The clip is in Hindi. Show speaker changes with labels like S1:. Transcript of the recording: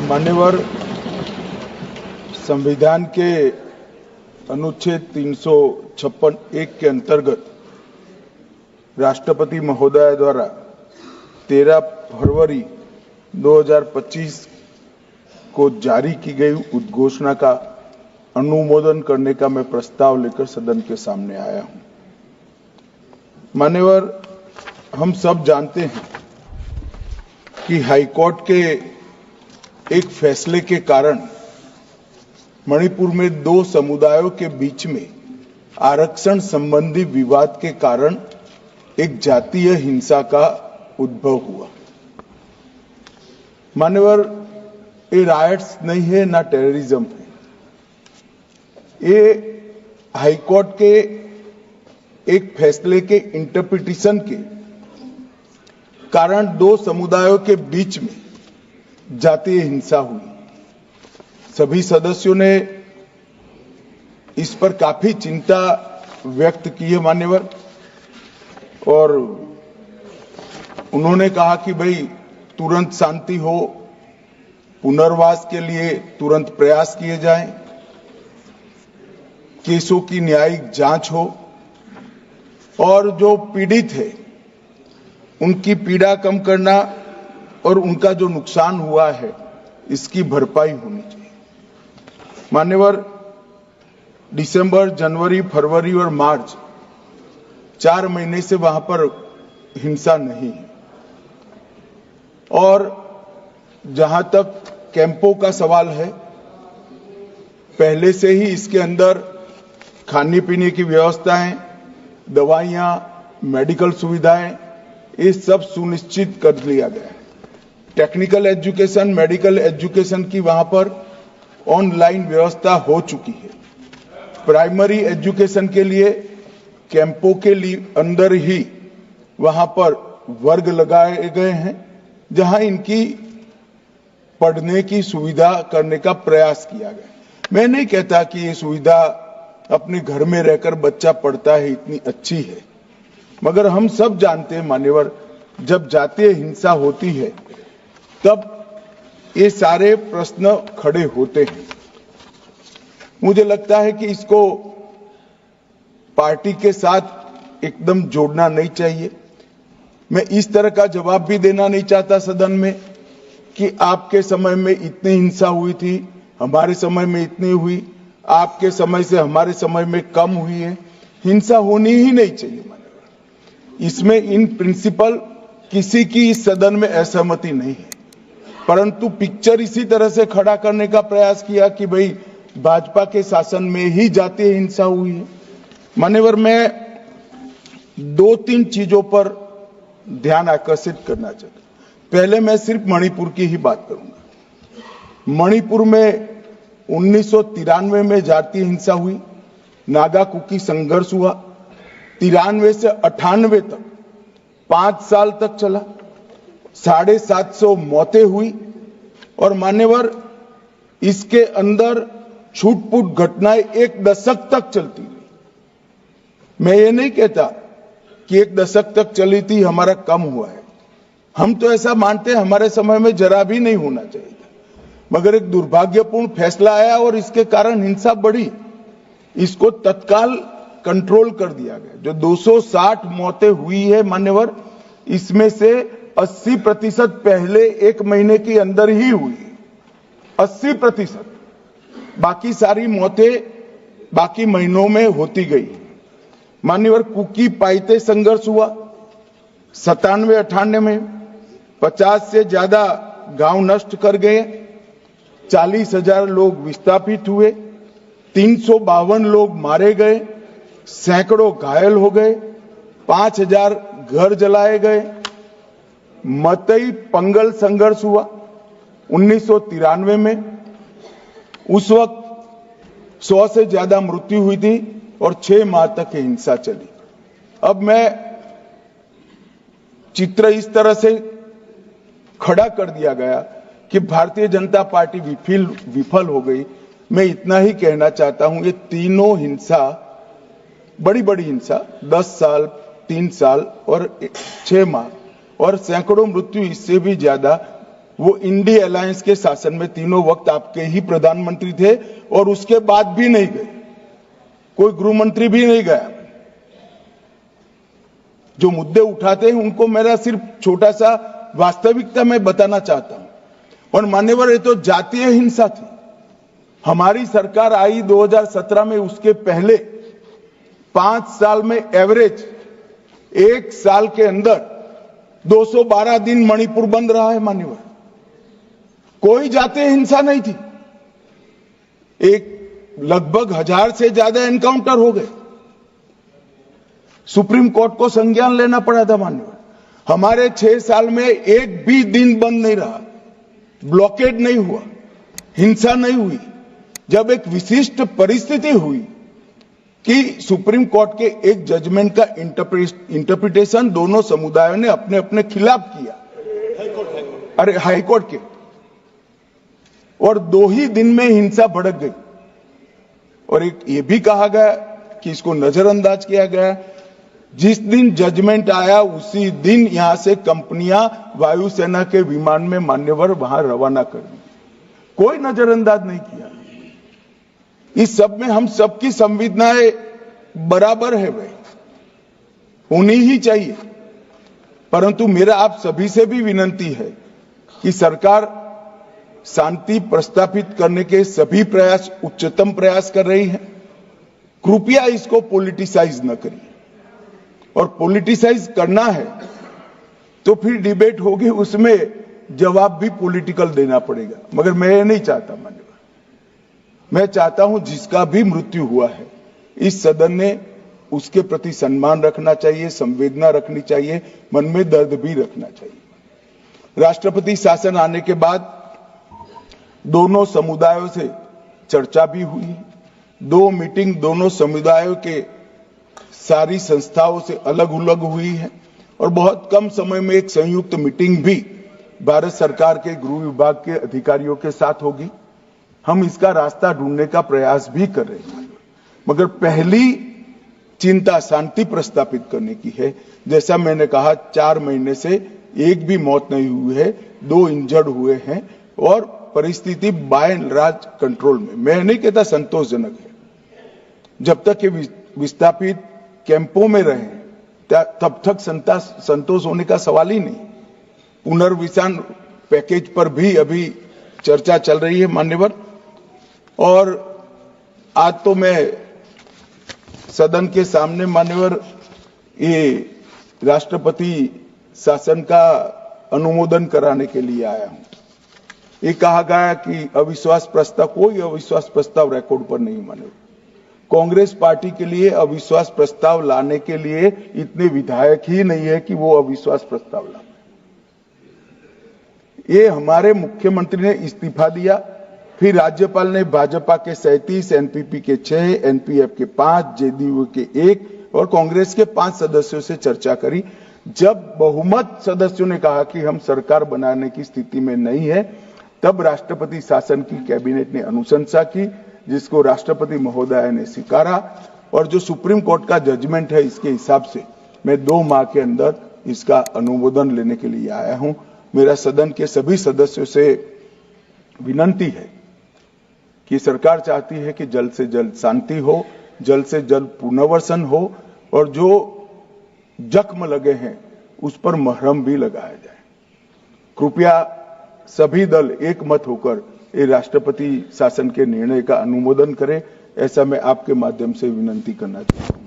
S1: मान्यवर, संविधान के अनुच्छेद 356(1) के अंतर्गत राष्ट्रपति महोदय द्वारा 13 फरवरी 2025 को जारी की गई उद्घोषणा का अनुमोदन करने का मैं प्रस्ताव लेकर सदन के सामने आया हूं। मान्यवर, हम सब जानते हैं कि हाईकोर्ट के एक फैसले के कारण मणिपुर में दो समुदायों के बीच में आरक्षण संबंधी विवाद के कारण एक जातीय हिंसा का उद्भव हुआ। मान्यवर, ये रायट्स नहीं है ना टेररिज्म है। ये हाईकोर्ट के एक फैसले के इंटरप्रिटेशन के कारण दो समुदायों के बीच में जातीय हिंसा हुई। सभी सदस्यों ने इस पर काफी चिंता व्यक्त की है मान्यवर, और उन्होंने कहा कि भाई तुरंत शांति हो, पुनर्वास के लिए तुरंत प्रयास किए जाएं, केसों की न्यायिक जांच हो और जो पीड़ित है उनकी पीड़ा कम करना और उनका जो नुकसान हुआ है इसकी भरपाई होनी चाहिए। मान्यवर, दिसंबर, जनवरी, फरवरी और मार्च 4 महीने से वहां पर हिंसा नहीं है, और जहां तक कैंपों का सवाल है, पहले से ही इसके अंदर खाने पीने की व्यवस्थाएं, दवाइयां, मेडिकल सुविधाएं, ये सब सुनिश्चित कर लिया गया है। टेक्निकल एजुकेशन, मेडिकल एजुकेशन की वहां पर ऑनलाइन व्यवस्था हो चुकी है। प्राइमरी एजुकेशन के लिए कैंपों के लिए अंदर ही वहां पर वर्ग लगाए गए हैं, जहां इनकी पढ़ने की सुविधा करने का प्रयास किया गया। मैं नहीं कहता कि ये सुविधा अपने घर में रहकर बच्चा पढ़ता है इतनी अच्छी है, मगर हम सब जानते हैं मान्यवर, जब जातीय हिंसा होती है तब ये सारे प्रश्न खड़े होते हैं। मुझे लगता है कि इसको पार्टी के साथ एकदम जोड़ना नहीं चाहिए। मैं इस तरह का जवाब भी देना नहीं चाहता सदन में कि आपके समय में इतनी हिंसा हुई थी, हमारे समय में इतनी हुई, आपके समय से हमारे समय में कम हुई है। हिंसा होनी ही नहीं चाहिए। इसमें इन प्रिंसिपल किसी की इस सदन में असहमति नहीं है, परंतु पिक्चर इसी तरह से खड़ा करने का प्रयास किया कि भाई भाजपा के शासन में ही जातीय हिंसा हुई है। मान्यवर, मैं 2-3 चीजों पर ध्यान आकर्षित करना चाहता हूं। पहले मैं सिर्फ मणिपुर की ही बात करूंगा। मणिपुर में 1993 में जातीय हिंसा हुई, नागा कुकी संघर्ष हुआ। 93 से 98 तक 5 साल तक चला, 750 मौतें हुई, और मान्यवर इसके अंदर छूट-फूट घटनाएं 1 दशक तक चलती रही। मैं ये नहीं कहता कि 1 दशक तक चली थी हमारा कम हुआ है, हम तो ऐसा मानते हैं हमारे समय में जरा भी नहीं होना चाहिए था, मगर एक दुर्भाग्यपूर्ण फैसला आया और इसके कारण हिंसा बढ़ी। इसको तत्काल कंट्रोल कर दिया गया। जो 260 मौतें हुई है मान्यवर, इसमें से 80% पहले 1 महीने के अंदर ही हुई, 80%। बाकी सारी मौतें बाकी महीनों में होती गई। मान्यवर, कुकी पाइते संघर्ष हुआ 97-98 में, 50 से ज्यादा गांव नष्ट कर गए, 40,000 लोग विस्थापित हुए, 352 लोग मारे गए, सैकड़ों घायल हो गए, 5,000 घर जलाए गए। मतई पंगल संघर्ष हुआ 1993 में, उस वक्त 100 से ज्यादा मृत्यु हुई थी और 6 माह तक हिंसा चली। अब मैं चित्र इस तरह से खड़ा कर दिया गया कि भारतीय जनता पार्टी विफल हो गई। मैं इतना ही कहना चाहता हूं, ये तीनों हिंसा, बड़ी बड़ी हिंसा, 10 साल, 3 साल और 6 माह और सैकड़ों मृत्यु, इससे भी ज्यादा वो इंडी अलायंस के शासन में तीनों वक्त आपके ही प्रधानमंत्री थे और उसके बाद भी नहीं गए, कोई गृह मंत्री भी नहीं गया। जो मुद्दे उठाते हैं उनको मेरा सिर्फ छोटा सा वास्तविकता मैं बताना चाहता हूं। और मान्यवर, ये तो जातीय हिंसा थी। हमारी सरकार आई 2017 में, उसके पहले 5 साल में एवरेज 1 साल के अंदर 212 दिन मणिपुर बंद रहा है। मान्यवर, कोई जातीय हिंसा नहीं थी। लगभग 1000 से ज्यादा एनकाउंटर हो गए। सुप्रीम कोर्ट को संज्ञान लेना पड़ा था। मान्यवर, हमारे 6 साल में एक भी दिन बंद नहीं रहा, ब्लॉकेड नहीं हुआ, हिंसा नहीं हुई। जब एक विशिष्ट परिस्थिति हुई कि सुप्रीम कोर्ट के एक जजमेंट का इंटरप्रिटेशन दोनों समुदायों ने अपने अपने खिलाफ किया, अरे हाईकोर्ट के, और 2 ही दिन में हिंसा भड़क गई। और एक ये भी कहा गया कि इसको नजरअंदाज किया गया। जिस दिन जजमेंट आया उसी दिन यहां से कंपनियां वायुसेना के विमान में मान्यवर वहां रवाना कर दी। कोई नजरअंदाज नहीं किया। इस सब में हम सबकी संवेदनाएं बराबर है, भाई होनी ही चाहिए। परंतु मेरा आप सभी से भी विनती है कि सरकार शांति प्रस्थापित करने के सभी प्रयास, उच्चतम प्रयास कर रही है। कृपया इसको पॉलिटिसाइज न करिए, और पॉलिटिसाइज करना है तो फिर डिबेट होगी, उसमें जवाब भी पॉलिटिकल देना पड़ेगा। मगर मैं नहीं चाहता। मान्यवर, मैं चाहता हूं जिसका भी मृत्यु हुआ है, इस सदन ने उसके प्रति सम्मान रखना चाहिए, संवेदना रखनी चाहिए, मन में दर्द भी रखना चाहिए। राष्ट्रपति शासन आने के बाद दोनों समुदायों से चर्चा भी हुई। 2 मीटिंग दोनों समुदायों के सारी संस्थाओं से अलग अलग हुई है, और बहुत कम समय में एक संयुक्त मीटिंग भी भारत सरकार के गृह विभाग के अधिकारियों के साथ होगी। हम इसका रास्ता ढूंढने का प्रयास भी कर रहे हैं। मगर पहली चिंता शांति प्रस्थापित करने की है। जैसा मैंने कहा, 4 महीने से एक भी मौत नहीं हुई है, 2 इंजर्ड हुए हैं, और परिस्थिति बाय एंड लार्ज कंट्रोल में। मैं नहीं कहता संतोषजनक है। जब तक ये विस्थापित कैंपों में रहे तब तक संतोष होने का सवाल ही नहीं। पुनर्विसान पैकेज पर भी अभी चर्चा चल रही है मान्यवर। और आज तो मैं सदन के सामने मान्यवर ये राष्ट्रपति शासन का अनुमोदन कराने के लिए आया हूं। ये कहा गया कि अविश्वास प्रस्ताव, कोई अविश्वास प्रस्ताव रिकॉर्ड पर नहीं। मान्यवर, कांग्रेस पार्टी के लिए अविश्वास प्रस्ताव लाने के लिए इतने विधायक ही नहीं है कि वो अविश्वास प्रस्ताव लाए। ये हमारे मुख्यमंत्री ने इस्तीफा दिया, फिर राज्यपाल ने भाजपा के 37, एनपीपी के 6, एनपीएफ के 5, जेडीयू के 1 और कांग्रेस के 5 सदस्यों से चर्चा करी। जब बहुमत सदस्यों ने कहा कि हम सरकार बनाने की स्थिति में नहीं है, तब राष्ट्रपति शासन की कैबिनेट ने अनुशंसा की, जिसको राष्ट्रपति महोदय ने स्वीकारा। और जो सुप्रीम कोर्ट का जजमेंट है, इसके हिसाब से मैं 2 माह के अंदर इसका अनुमोदन लेने के लिए आया हूं। मेरा सदन के सभी सदस्यों से विनती है कि सरकार चाहती है कि जल्द से जल्द शांति हो, जल्द से जल्द पुनर्वसन हो, और जो जख्म लगे हैं उस पर मरहम भी लगाया जाए। कृपया सभी दल एक मत होकर ये राष्ट्रपति शासन के निर्णय का अनुमोदन करें, ऐसा मैं आपके माध्यम से विनती करना चाहता हूं।